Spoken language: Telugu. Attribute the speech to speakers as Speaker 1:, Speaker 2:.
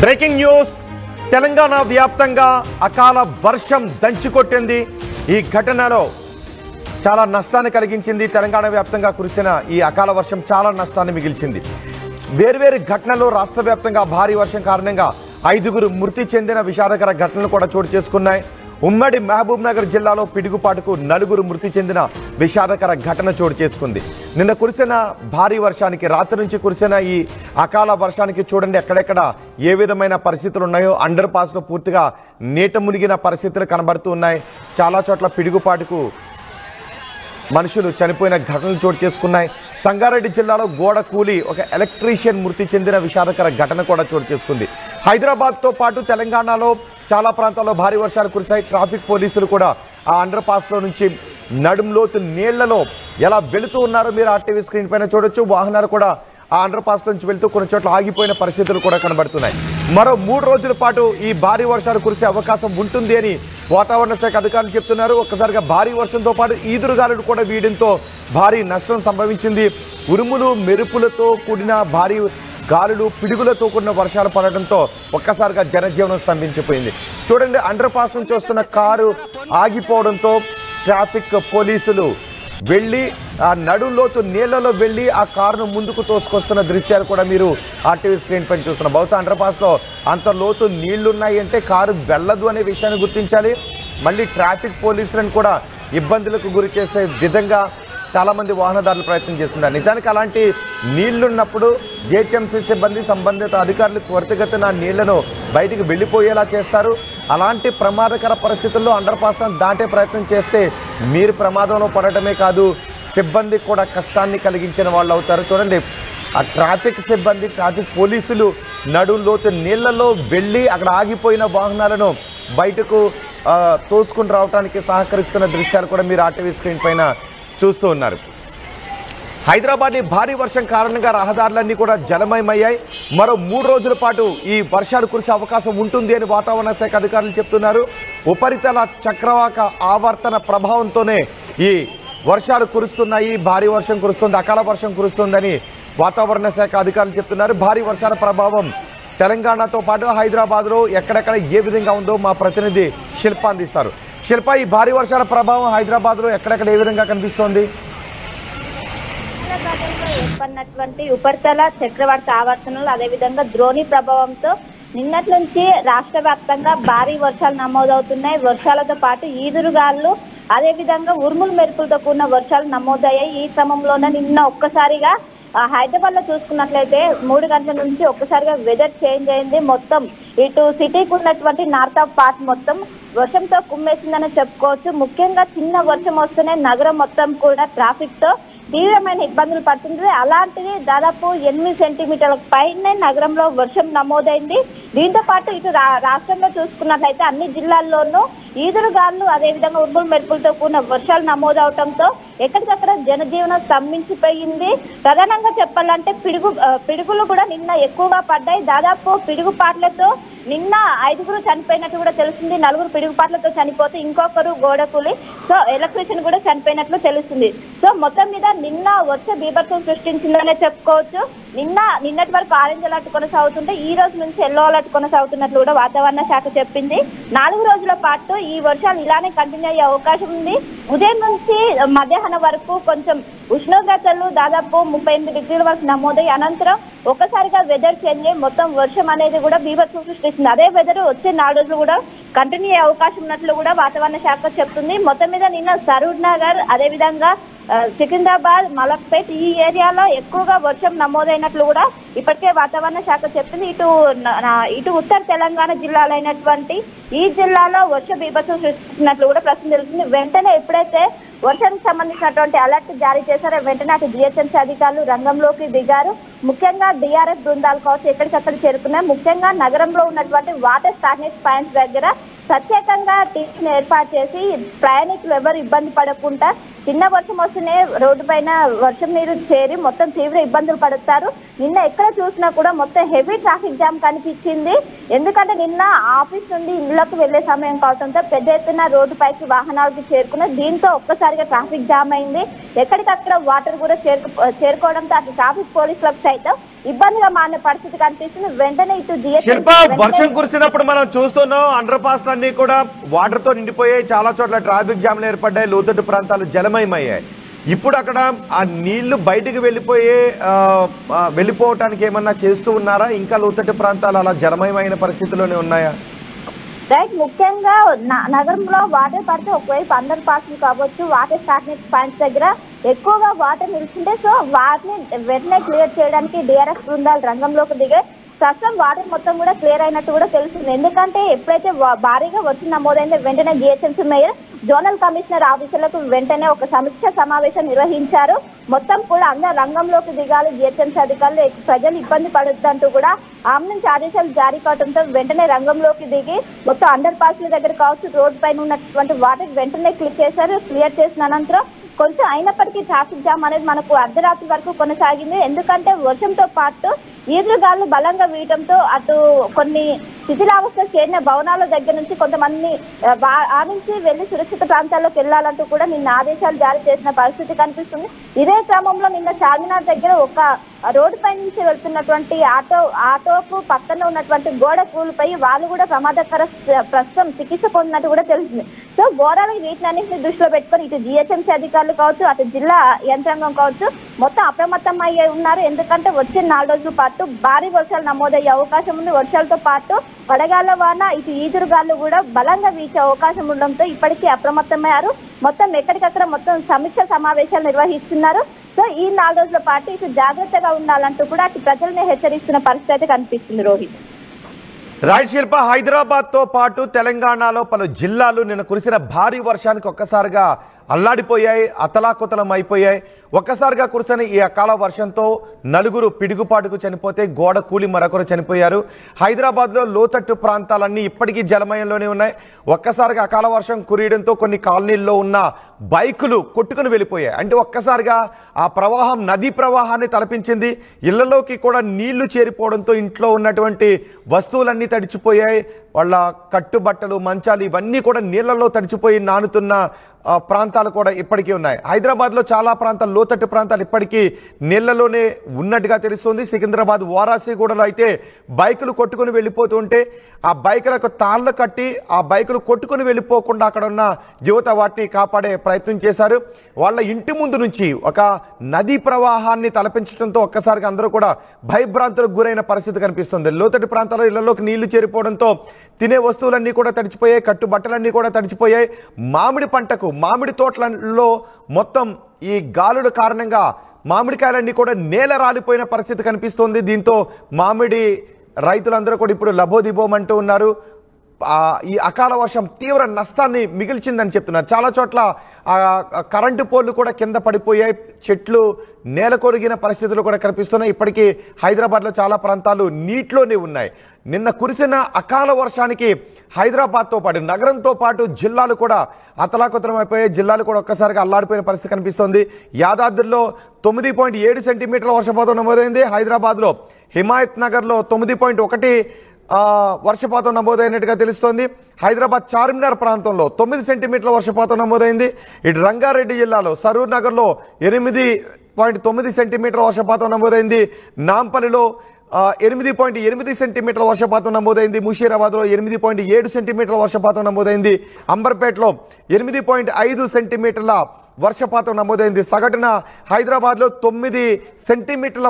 Speaker 1: బ్రేకింగ్ న్యూస్ తెలంగాణ వ్యాప్తంగా అకాల వర్షం దంచికొట్టింది। ఈ ఘటనలో చాలా నష్టాన్ని కలిగించింది। తెలంగాణ వ్యాప్తంగా కురిసిన ఈ అకాల వర్షం చాలా నష్టాన్ని మిగిల్చింది। వేర్వేరు ఘటనలు రాష్ట్ర వ్యాప్తంగా భారీ వర్షం కారణంగా 5గురు మృతి చెందిన విషాదకర ఘటనలు కూడా చోటు చేసుకున్నాయి। ఉమ్మడి మహబూబ్ నగర్ జిల్లాలో పిడుగుపాటుకు 4 మృతి చెందిన విషాదకర ఘటన చోటు చేసుకుంది। నిన్న కురిసిన భారీ వర్షానికి రాత్రి నుంచి కురిసిన ఈ అకాల వర్షానికి చూడండి ఎక్కడెక్కడ ఏ విధమైన పరిస్థితులు ఉన్నాయో। అండర్ పాస్లో పూర్తిగా నీట మునిగిన పరిస్థితులు కనబడుతూ ఉన్నాయి। చాలా చోట్ల పిడుగుపాటుకు మనుషులు చనిపోయిన ఘటనలు చోటు చేసుకున్నాయి। సంగారెడ్డి జిల్లాలో గోడ కూలి ఒక ఎలక్ట్రీషియన్ మృతి చెందిన విషాదకర ఘటన కూడా చోటు చేసుకుంది। హైదరాబాద్తో పాటు తెలంగాణలో చాలా ప్రాంతాల్లో భారీ వర్షాలు కురిశాయి। ట్రాఫిక్ పోలీసులు కూడా ఆ అండర్ పాస్లో నుంచి నడుంలోతు నీళ్లలో ఎలా వెళుతూ ఉన్నారో మీరు ఆర్టీవీ స్క్రీన్ పైన చూడొచ్చు। వాహనాలు కూడా ఆ అండర్ పాస్ నుంచి వెళ్తూ కొన్ని చోట్ల ఆగిపోయిన పరిస్థితులు కూడా కనబడుతున్నాయి। మరో 3 రోజుల పాటు ఈ భారీ వర్షాలు కురిసే అవకాశం ఉంటుంది అని వాతావరణ శాఖ అధికారులు చెప్తున్నారు। ఒక్కసారిగా భారీ వర్షంతో పాటు ఈదురుగాలులు కూడా వీయడంతో భారీ నష్టం సంభవించింది। ఉరుములు మెరుపులతో కూడిన భారీ గాలులు పిడుగులతో కూడిన వర్షాలు పడడంతో ఒక్కసారిగా జనజీవనం స్తంభించిపోయింది। చూడండి అండర్ పాస్ నుంచి వస్తున్న కారు ఆగిపోవడంతో ట్రాఫిక్ పోలీసులు వెళ్ళి ఆ నడుంలోతు నీళ్లలో వెళ్ళి ఆ కారును ముందుకు తోసుకొస్తున్న దృశ్యాలు కూడా మీరు ఆర్టీవీ స్క్రీన్ పైన చూస్తున్నారు। బహుశా అండర్ పాస్లో అంత లోతు నీళ్లున్నాయి అంటే కారు వెళ్ళదు అనే విషయాన్ని గుర్తించాలి। మళ్ళీ ట్రాఫిక్ పోలీసులను కూడా ఇబ్బందులకు గురి చేసే విధంగా చాలామంది వాహనదారులు ప్రయత్నం చేస్తున్నారు। నిజానికి అలాంటి నీళ్లున్నప్పుడు జిహెచ్ఎంసీ సిబ్బంది సంబంధిత అధికారులు త్వరితగతిన నీళ్లను బయటికి వెళ్ళిపోయేలా చేస్తారు। అలాంటి ప్రమాదకర పరిస్థితుల్లో అండర్ పాస్ను దాటే ప్రయత్నం చేస్తే మీరు ప్రమాదంలో పడటమే కాదు సిబ్బందికి కూడా కష్టాన్ని కలిగించిన వాళ్ళు అవుతారు। చూడండి ఆ ట్రాఫిక్ సిబ్బంది ట్రాఫిక్ పోలీసులు నడుంలోతు నీళ్లలో వెళ్ళి అక్కడ ఆగిపోయిన వాహనాలను బయటకు తోసుకుని రావడానికి సహకరిస్తున్న దృశ్యాలు కూడా మీరు ఆర్టీవీ స్క్రీన్ పైన చూస్తూ ఉన్నారు। హైదరాబాద్ భారీ వర్షం కారణంగా రహదారులన్నీ కూడా జలమయమయ్యాయి। మరో 3 రోజుల పాటు ఈ వర్షాలు కురిసే అవకాశం ఉంటుంది అని వాతావరణ శాఖ అధికారులు చెప్తున్నారు। ఉపరితల చక్రవాక ఆవర్తన ప్రభావంతోనే ఈ వర్షాలు కురుస్తున్నాయి, భారీ వర్షం కురుస్తుంది, అకాల వర్షం కురుస్తుందని వాతావరణ శాఖ అధికారులు చెప్తున్నారు। భారీ వర్షాల ప్రభావం తెలంగాణతో పాటు హైదరాబాద్లో ఎక్కడెక్కడ ఏ విధంగా ఉందో మా ప్రతినిధి శిల్ప అందిస్తారు। శిల్ప, ఈ భారీ వర్షాల ప్రభావం హైదరాబాద్లో ఎక్కడెక్కడ ఏ విధంగా కనిపిస్తోంది?
Speaker 2: ఏర్పడినటువంటి ఉపరితల చక్రవార్త ఆవర్తనలు అదేవిధంగా ద్రోణి ప్రభావంతో నిన్నటి నుంచి రాష్ట్ర వ్యాప్తంగా భారీ వర్షాలు నమోదవుతున్నాయి। వర్షాలతో పాటు ఈదురుగాలు అదేవిధంగా ఉరుములు మెరుపులతో కూడిన వర్షాలు నమోదయ్యాయి। ఈ క్రమంలోనే నిన్న ఒక్కసారిగా హైదరాబాద్ లో చూసుకున్నట్లయితే 3 గంటల నుంచి ఒక్కసారిగా వెదర్ చేంజ్ అయింది। మొత్తం ఇటు సిటీకి ఉన్నటువంటి నార్త్ ఆఫ్ పార్ట్ మొత్తం వర్షంతో కుమ్మేసిందని చెప్పుకోవచ్చు। ముఖ్యంగా చిన్న వర్షం వస్తేనే నగరం మొత్తం కూడా ట్రాఫిక్ తో తీవ్రమైన ఇబ్బందులు పడుతుంది। అలాంటిది దాదాపు 8 సెంటీమీటర్ల పైనే నగరంలో వర్షం నమోదైంది। దీంతో పాటు ఇటు రాష్ట్రంలో చూసుకున్నట్లయితే అన్ని జిల్లాల్లోనూ ఈదురుగాలు అదేవిధంగా ఉరుములు మెరుపులతో కూడిన వర్షాలు నమోదవడంతో ఎక్కడికక్కడ జనజీవనం స్తంభించిపోయింది। ప్రధానంగా చెప్పాలంటే పిడుగులు కూడా నిన్న ఎక్కువగా పడ్డాయి। దాదాపు పిడుగుపాట్లతో నిన్న 5గురు చనిపోయినట్టు కూడా తెలిసింది। 4 పిడుగుపాట్లతో చనిపోతే ఇంకొకరు గోడకూలి సో ఎలక్ట్రీషియన్ కూడా చనిపోయినట్లు తెలుస్తుంది। సో మొత్తం మీద నిన్న వర్ష బీభత్సం సృష్టించిందనే చెప్పుకోవచ్చు। నిన్నటి వరకు ఆరెంజ్ అలర్ట్ కొనసాగుతుంటే ఈ రోజు నుంచి ఎల్లో అలర్ట్ కొనసాగుతున్నట్లు కూడా వాతావరణ శాఖ చెప్పింది। 4 రోజుల పాటు ఈ వర్షాలు ఇలానే కంటిన్యూ అయ్యే అవకాశం ఉంది। ఉదయం నుంచి మధ్యాహ్నం వరకు కొంచెం ఉష్ణోగ్రతలు దాదాపు 38 డిగ్రీల వరకు నమోదై అనంతరం ఒక్కసారిగా వెదర్ చేంజ్ అయ్యి మొత్తం వర్షం అనేది కూడా బీభత్సం సృష్టిస్తుంది। అదే వెదర్ వచ్చే 4 రోజులు కూడా కంటిన్యూ అయ్యే అవకాశం ఉన్నట్లు కూడా వాతావరణ శాఖ చెప్తుంది। మొత్తం మీద నిన్న సరూర్ నగర్ అదేవిధంగా సికింద్రాబాద్ మలక్పేట్ ఈ ఏరియాలో ఎక్కువగా వర్షం నమోదైనట్లు కూడా ఇప్పటికే వాతావరణ శాఖ చెప్తుంది। ఇటు ఉత్తర తెలంగాణ జిల్లాలైనటువంటి ఈ జిల్లాలో వర్ష బీభత్సం సృష్టిస్తున్నట్లు కూడా ప్రశ్న తెలుస్తుంది। వెంటనే ఎప్పుడైతే వర్షానికి సంబంధించినటువంటి అలర్ట్ జారీ చేశారో వెంటనే అటు జిహెచ్ఎంసీ అధికారులు రంగంలోకి దిగారు। ముఖ్యంగా డిఆర్ఎఫ్ బృందాలు కావచ్చు ఎక్కడికక్కడ చేరుకున్నాయి। ముఖ్యంగా నగరంలో ఉన్నటువంటి వాటర్ స్టాగ్నేట్ పాయింట్స్ దగ్గర ప్రత్యేకంగా టీమ్స్ ఏర్పాటు చేసి ప్రయాణికులు ఎవరు ఇబ్బంది పడకుండా చిన్న వర్షం వస్తేనే రోడ్డు పైన వర్షం నీరు చేరి మొత్తం తీవ్ర ఇబ్బందులు పడుతారు. నిన్న ఎక్కడ చూసినా కూడా మొత్తం హెవీ ట్రాఫిక్ జామ్ కనిపించింది. ఎందుకంటే నిన్న ఆఫీస్ నుండి ఇళ్లకు వెళ్లే సమయం కావడంతో పెద్ద ఎత్తున రోడ్డు పైకి వాహనాలకు చేరుకున్న దీంతో ఒక్కసారిగా ట్రాఫిక్ జామ్ అయింది. ఎక్కడికక్కడ వాటర్ కూడా చేరుకోవడంతో అటు ట్రాఫిక్ పోలీసులకు సైతం ఇబ్బందిగా మారిన పరిస్థితి కనిపిస్తుంది. వెంటనే ఇటు
Speaker 1: శిల్ప, వర్షం కురిసినప్పుడు మనం చూస్తున్నాం అండర్ పాస్ అన్ని కూడా వాటర్ తో నిండిపోయాయి. చాలా చోట్ల ట్రాఫిక్ జామ్లు ఏర్పడ్డాయి. లోతట్టు ప్రాంతాలు జలమయమయ్యాయి. ఇప్పుడు అక్కడ ఆ నీళ్లు బయటికి వెళ్ళిపోవటానికి ఏమన్నా చేస్తూ ఉన్నారా? ఇంకా లోతట్టు ప్రాంతాలు అలా జలమయమైన పరిస్థితిలోనే ఉన్నాయా?
Speaker 2: రైట్, ముఖ్యంగా నగరంలో వాటర్ పడితే ఒకవైపు అండర్ పాస్లు కావచ్చు, వాటర్ స్టాగ్నెట్ పాయింట్స్ దగ్గర ఎక్కువగా వాటర్ నిలిచింటే సో వాటిని వెంటనే క్లియర్ చేయడానికి డిఆర్ఎఫ్ బృందాలు రంగంలోకి దిగే ప్రస్తుతం వాటర్ మొత్తం కూడా క్లియర్ అయినట్టు కూడా తెలుస్తుంది. ఎందుకంటే ఎప్పుడైతే భారీగా వర్షం నమోదైందో వెంటనే జిహెచ్ఎంసీ మేయర్ జోనల్ కమిషనర్ ఆఫీసులకు వెంటనే ఒక సమీక్ష సమావేశం నిర్వహించారు. మొత్తం కూడా అందరూ రంగంలోకి దిగాలి, జిహెచ్ఎంసీ అధికారులు ప్రజలు ఇబ్బంది పడొద్దంటూ కూడా ఆమె నుంచి ఆదేశాలు జారీ కావడంతో వెంటనే రంగంలోకి దిగి మొత్తం అండర్ పాస్ల దగ్గర కావచ్చు, రోడ్డు పైన ఉన్నటువంటి వాటర్ వెంటనే క్లియర్ చేసిన అనంతరం కొంచెం అయినప్పటికీ ట్రాఫిక్ జామ్ అనేది మనకు అర్ధరాత్రి వరకు కొనసాగింది. ఎందుకంటే వర్షంతో పాటు ఈదురుగాలు బలంగా వీయడంతో అటు కొన్ని శిథిలావస్థ చేరిన భవనాల దగ్గర నుంచి కొంతమంది ఆ నుంచి వెళ్లి సురక్షిత ప్రాంతాల్లోకి వెళ్లాలంటూ కూడా నిన్న ఆదేశాలు జారీ చేసిన పరిస్థితి కనిపిస్తుంది. ఇదే క్రమంలో నిన్న చార్మినార్ దగ్గర ఒక రోడ్డు పై నుంచి వెళ్తున్నటువంటి ఆటోకు పక్కన ఉన్నటువంటి గోడ కూలిపై వాళ్ళు కూడా ప్రమాదకర ప్రస్తుతం చికిత్స పొందినట్టు కూడా తెలిసింది. సో ఓవరాల్ వీటినన్నింటినీ దృష్టిలో పెట్టుకొని ఇటు జిహెచ్ఎంసీ అధికారులు కావచ్చు, అటు జిల్లా యంత్రాంగం కావచ్చు మొత్తం అప్రమత్తం అయ్యే ఉన్నారు. ఎందుకంటే వచ్చే 4 రోజుల పాటు భారీ వర్షాలు నమోదయ్యే అవకాశం ఉంది. వర్షాలతో పాటు వడగాళ్ల వాన, ఇటు ఈదురుగాలు కూడా బలంగా వీచే అవకాశం ఉండడంతో ఇప్పటికీ అప్రమత్తమయ్యారు. మొత్తం ఎక్కడికక్కడ మొత్తం సమీక్ష సమావేశాలు నిర్వహిస్తున్నారు. సో ఈ 4 రోజుల పాటు ఇటు జాగ్రత్తగా ఉండాలంటూ కూడా అటు ప్రజల్ని హెచ్చరిస్తున్న పరిస్థితి అయితే కనిపిస్తుంది. రోహిత్,
Speaker 1: రైట్ శిల్ప, హైదరాబాద్ తో పాటు తెలంగాణలో పలు జిల్లాలు నిన్న కురిసిన భారీ వర్షానికి ఒక్కసారిగా అల్లాడిపోయాయి, అతలాకుతలం అయిపోయాయి. ఒక్కసారిగా కురిసిన ఈ అకాల వర్షంతో 4 పిడుగుపాటుకు చనిపోతే గోడ కూలి మరొకరు చనిపోయారు. హైదరాబాద్లో లోతట్టు ప్రాంతాలన్నీ ఇప్పటికీ జలమయంలోనే ఉన్నాయి. ఒక్కసారిగా అకాల వర్షం కురియడంతో కొన్ని కాలనీల్లో ఉన్న బైకులు కొట్టుకుని వెళ్ళిపోయాయి. అంటే ఒక్కసారిగా ఆ ప్రవాహం నదీ ప్రవాహాన్ని తలపించింది. ఇళ్లలోకి కూడా నీళ్లు చేరిపోవడంతో ఇంట్లో ఉన్నటువంటి వస్తువులన్నీ తడిచిపోయాయి. వాళ్ళ కట్టుబట్టలు, మంచాలు ఇవన్నీ కూడా నీళ్లలో తడిచిపోయి నానుతున్న ప్రాంతాలు కూడా ఇప్పటికీ ఉన్నాయి. హైదరాబాద్లో చాలా ప్రాంతాలు, లోతట్టు ప్రాంతాలు ఇప్పటికీ నీళ్లలోనే ఉన్నట్టుగా తెలుస్తుంది. సికింద్రాబాద్, వారాసిగూడలో అయితే బైకులు కొట్టుకుని వెళ్ళిపోతుంటే ఆ బైకులకు తాళ్లు కట్టి ఆ బైకులు కొట్టుకుని వెళ్ళిపోకుండా అక్కడ ఉన్న యువత వాటిని కాపాడే ప్రయత్నం చేశారు. వాళ్ళ ఇంటి ముందు నుంచి ఒక నదీ ప్రవాహాన్ని తలపించడంతో ఒక్కసారిగా అందరూ కూడా భయభ్రాంతులకు గురైన పరిస్థితి కనిపిస్తుంది. లోతట్టు ప్రాంతాల్లో ఇళ్లలోకి నీళ్లు చేరిపోవడంతో తినే వస్తువులన్నీ కూడా తడిచిపోయాయి, కట్టుబట్టలన్నీ కూడా తడిచిపోయాయి. మామిడి పంటకు, మామిడి తోటలలో మొత్తం ఈ గాలుల కారణంగా మామిడికాయలన్నీ కూడా నేల రాలిపోయిన పరిస్థితి కనిపిస్తోంది. దీంతో మామిడి రైతులందరూ కూడా ఇప్పుడు లబోదిబోమంటూ ఉన్నారు. ఈ అకాల వర్షం తీవ్ర నష్టాన్ని మిగిల్చిందని చెప్తున్నారు. చాలా చోట్ల కరెంటు పోల్లు కూడా కింద పడిపోయాయి, చెట్లు నేల కొరిగిన పరిస్థితులు కూడా కనిపిస్తున్నాయి. ఇప్పటికీ హైదరాబాద్లో చాలా ప్రాంతాలు నీటిలోనే ఉన్నాయి. నిన్న కురిసిన అకాల వర్షానికి హైదరాబాద్తో పాటు నగరంతో పాటు జిల్లాలు కూడా అతలాకుతలం అయిపోయాయి. జిల్లాలు కూడా ఒక్కసారిగా అల్లాడిపోయిన పరిస్థితి కనిపిస్తోంది. యాదాద్రిలో 9.7 సెంటీమీటర్ల వర్షపాతం నమోదైంది. హైదరాబాద్లో హిమాయత్ నగర్లో 9.1 వర్షపాతం నమోదైనట్టుగా తెలుస్తోంది. హైదరాబాద్ చార్మినార్ ప్రాంతంలో 9 సెంటీమీటర్ల వర్షపాతం నమోదైంది. ఇటు రంగారెడ్డి జిల్లాలో సరూర్ నగర్లో 8.9 సెంటీమీటర్ల వర్షపాతం నమోదైంది. నాంపల్లిలో 8.8 సెంటీమీటర్ల వర్షపాతం నమోదైంది. ముషీరాబాద్లో 8.7 సెంటీమీటర్ల వర్షపాతం నమోదైంది. అంబర్పేటలో 8.5 సెంటీమీటర్ల వర్షపాతం నమోదైంది. సగటున హైదరాబాద్లో 9 సెంటీమీటర్ల